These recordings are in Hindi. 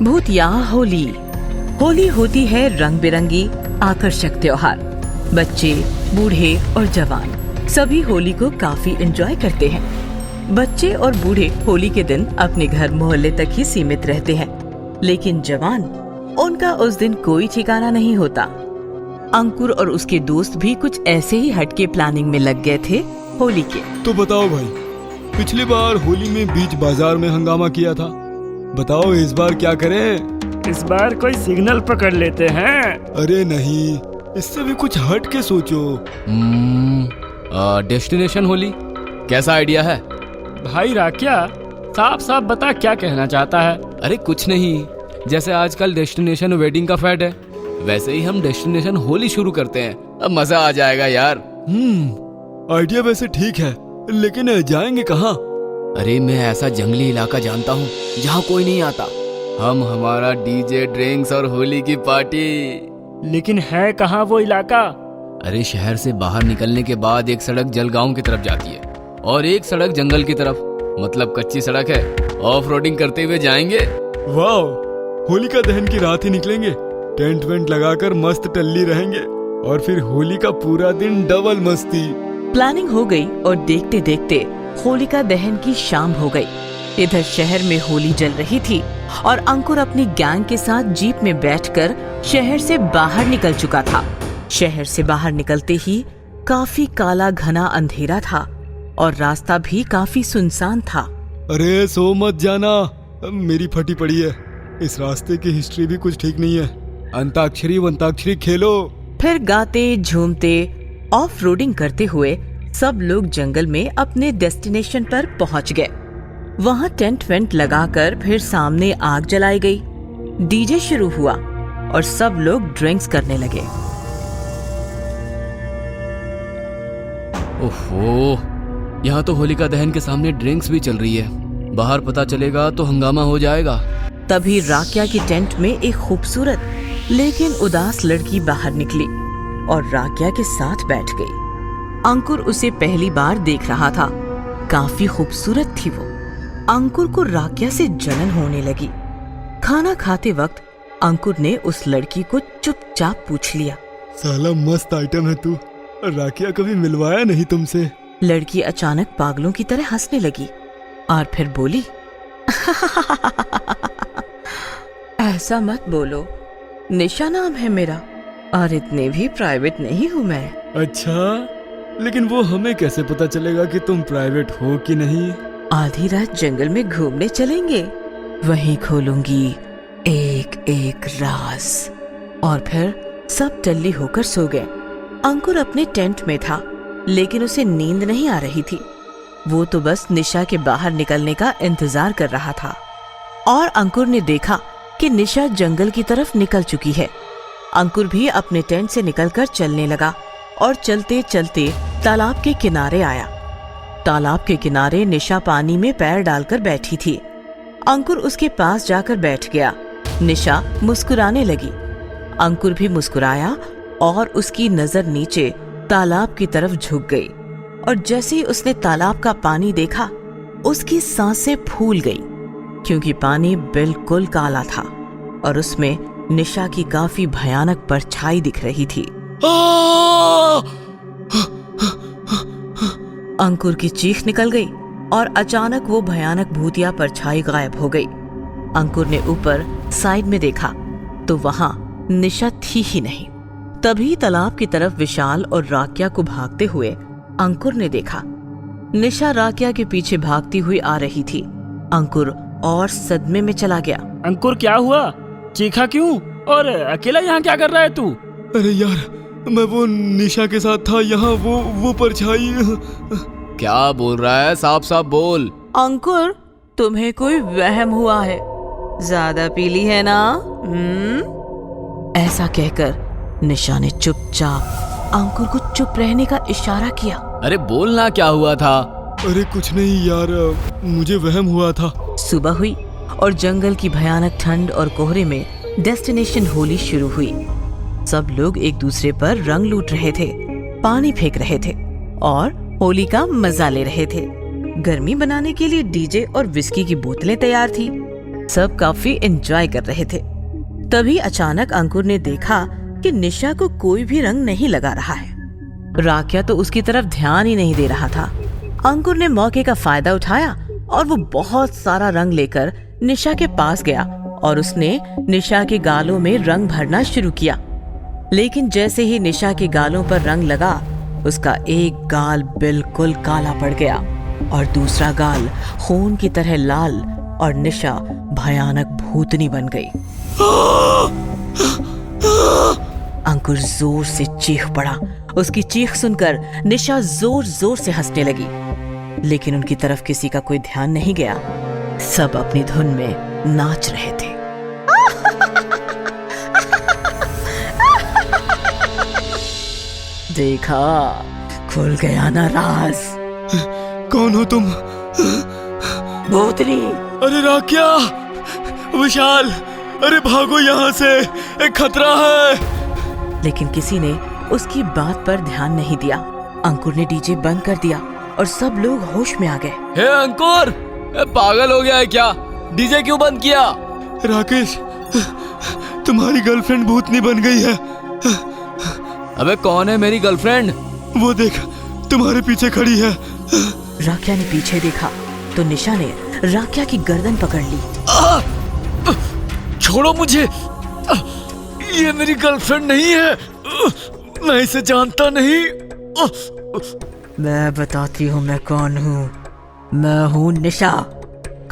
भूतिया होली। होली होती है रंग बिरंगी आकर्षक त्योहार। बच्चे, बूढ़े और जवान सभी होली को काफी एंजॉय करते हैं। बच्चे और बूढ़े होली के दिन अपने घर मोहल्ले तक ही सीमित रहते हैं, लेकिन जवान, उनका उस दिन कोई ठिकाना नहीं होता। अंकुर और उसके दोस्त भी कुछ ऐसे ही हटके प्लानिंग में लग गए थे होली के। तो बताओ भाई, पिछली बार होली में बीच बाजार में हंगामा किया था, बताओ इस बार क्या करें? इस बार कोई सिग्नल पकड़ लेते हैं। अरे नहीं, इससे भी कुछ हट के सोचो। डेस्टिनेशन होली कैसा आइडिया है? भाई राकिया, साफ साफ बता क्या कहना चाहता है। अरे कुछ नहीं, जैसे आजकल डेस्टिनेशन वेडिंग का फैड है, वैसे ही हम डेस्टिनेशन होली शुरू करते हैं। अब मजा आ जाएगा यार। आइडिया वैसे ठीक है, लेकिन जाएंगे कहाँ? अरे मैं ऐसा जंगली इलाका जानता हूँ जहाँ कोई नहीं आता। हम हमारा डीजे, ड्रिंक्स और होली की पार्टी। लेकिन है कहाँ वो इलाका? अरे शहर से बाहर निकलने के बाद एक सड़क जलगांव की तरफ जाती है और एक सड़क जंगल की तरफ, मतलब कच्ची सड़क है। ऑफ रोडिंग करते हुए जाएंगे। वाह, होलिका दहन की रात ही निकलेंगे, टेंट वेंट लगाकर मस्त टल्ली रहेंगे और फिर होली का पूरा दिन डबल मस्ती। प्लानिंग हो गई और देखते देखते होलिका दहन की शाम हो गई। इधर शहर में होली जल रही थी और अंकुर अपनी गैंग के साथ जीप में बैठकर शहर से बाहर निकल चुका था। शहर से बाहर निकलते ही काफी काला घना अंधेरा था और रास्ता भी काफी सुनसान था। अरे सो मत जाना, मेरी फटी पड़ी है। इस रास्ते की हिस्ट्री भी कुछ ठीक नहीं है। अंताक्षरी वंताक्षरी खेलो। फिर गाते झूमते ऑफ रोडिंग करते हुए सब लोग जंगल में अपने डेस्टिनेशन पर पहुंच गए। वहां टेंट वेंट लगाकर फिर सामने आग जलाई गई, डीजे शुरू हुआ और सब लोग ड्रिंक्स करने लगे। ओहो, यहाँ तो होलिका दहन के सामने ड्रिंक्स भी चल रही है। बाहर पता चलेगा तो हंगामा हो जाएगा। तभी राकिया की टेंट में एक खूबसूरत लेकिन उदास लड़की बाहर निकली और राकिया के साथ बैठ गई। अंकुर उसे पहली बार देख रहा था। काफी खूबसूरत थी वो। अंकुर को राकिया से जलन होने लगी। खाना खाते वक्त अंकुर ने उस लड़की को चुपचाप पूछ लिया, साला मस्त आइटम है तू, राकिया कभी मिलवाया नहीं तुमसे। लड़की अचानक पागलों की तरह हंसने लगी और फिर बोली, ऐसा मत बोलो, निशा नाम है मेरा और इतने भी प्राइवेट नहीं हूँ मैं। अच्छा, लेकिन वो हमें कैसे पता चलेगा कि तुम प्राइवेट हो कि नहीं? आधी रात जंगल में घूमने चलेंगे, वहीं खोलूंगी एक एक राज। और फिर सब टल्ली होकर सो गए। अंकुर अपने टेंट में था, लेकिन उसे नींद नहीं आ रही थी। वो तो बस निशा के बाहर निकलने का इंतजार कर रहा था। और अंकुर ने देखा कि निशा जंगल की तरफ निकल चुकी है। अंकुर भी अपने टेंट से निकलकर चलने लगा और चलते चलते तालाब के किनारे आया। तालाब के किनारे निशा पानी में पैर डालकर बैठी थी। अंकुर उसके पास जाकर बैठ गया। निशा मुस्कुराने लगी। अंकुर भी मुस्कुराया और उसकी नजर नीचे तालाब की तरफ झुक गई और जैसे ही उसने तालाब का पानी देखा, उसकी सांसें फूल गई, क्योंकि पानी बिल्कुल काला था और उसमें निशा की काफी भयानक परछाई दिख रही थी। अंकुर की चीख निकल गई और अचानक वो भयानक भूतिया परछाई गायब हो गई। अंकुर ने ऊपर साइड में देखा तो वहां निशा थी ही नहीं। तभी तालाब की तरफ विशाल और राकिया को भागते हुए अंकुर ने देखा। निशा राकिया के पीछे भागती हुई आ रही थी। अंकुर और सदमे में चला गया। अंकुर क्या हुआ? चीखा क्यों? और अकेला यहाँ क्या कर रहा है तू? अरे यार, मैं वो निशा के साथ था यहाँ, वो परछाई। क्या बोल रहा है? साफ साफ बोल। अंकुर, तुम्हें कोई वहम हुआ है, ज्यादा पी ली है ना? ऐसा कहकर निशा ने चुपचाप अंकुर को चुप रहने का इशारा किया। अरे बोलना, क्या हुआ था? अरे कुछ नहीं यार, मुझे वहम हुआ था। सुबह हुई और जंगल की भयानक ठंड और कोहरे में डेस्टिनेशन होली शुरू हुई। सब लोग एक दूसरे पर रंग लूट रहे थे, पानी फेंक रहे थे और होली का मजा ले रहे थे। गर्मी बनाने के लिए डीजे और विस्की की बोतलें तैयार थी। सब काफी एंजॉय कर रहे थे। तभी अचानक अंकुर ने देखा कि निशा को कोई भी रंग नहीं लगा रहा है। राकिया तो उसकी तरफ ध्यान ही नहीं दे रहा था। अंकुर ने मौके का फायदा उठाया और वो बहुत सारा रंग लेकर निशा के पास गया और उसने निशा के गालों में रंग भरना शुरू किया। लेकिन जैसे ही निशा के गालों पर रंग लगा, उसका एक गाल बिल्कुल काला पड़ गया और दूसरा गाल खून की तरह लाल और निशा भयानक भूतनी बन गई। अंकुर जोर से चीख पड़ा। उसकी चीख सुनकर निशा जोर जोर से हंसने लगी, लेकिन उनकी तरफ किसी का कोई ध्यान नहीं गया। सब अपनी धुन में नाच रहे थे। देखा, खुल गया ना राज। कौन हो तुम? भूतनी। अरे राकिया, विशाल, अरे भागो यहाँ से, एक खतरा है। लेकिन किसी ने उसकी बात पर ध्यान नहीं दिया। अंकुर ने डीजे बंद कर दिया और सब लोग होश में आ गए। हे अंकुर, पागल हो गया है क्या? डीजे क्यों बंद किया? राकेश, तुम्हारी गर्लफ्रेंड भूतनी बन गई है। अबे कौन है मेरी गर्लफ्रेंड? वो देख, तुम्हारे पीछे खड़ी है। राकिया ने पीछे देखा तो निशा ने राकिया की गर्दन पकड़ ली। छोड़ो मुझे, ये मेरी गर्लफ्रेंड नहीं है, मैं इसे जानता नहीं। मैं बताती हूँ मैं कौन हूँ। मैं हूँ निशा।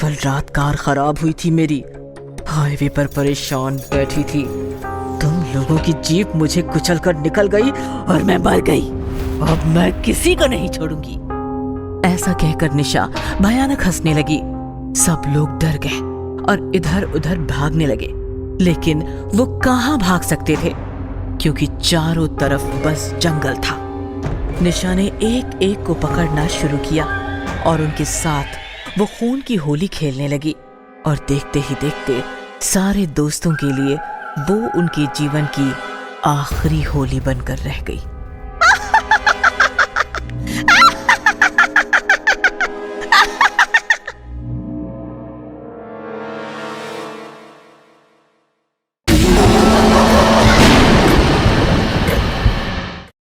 कल रात कार खराब हुई थी मेरी, हाईवे पर परेशान बैठी थी। तुम लोगों की जीप मुझे कुचलकर निकल गई और मैं मर गई। अब मैं किसी को नहीं छोड़ूंगी। ऐसा कहकर निशा भयानक हंसने लगी। सब लोग डर गए और इधर उधर भागने लगे, लेकिन वो कहाँ भाग सकते थे क्योंकि चारों तरफ बस जंगल था। निशा ने एक एक को पकड़ना शुरू किया और उनके साथ वो खून की होली खेलने लगी और देखते ही देखते सारे दोस्तों के लिए वो उनके जीवन की आखिरी होली बनकर रह गई।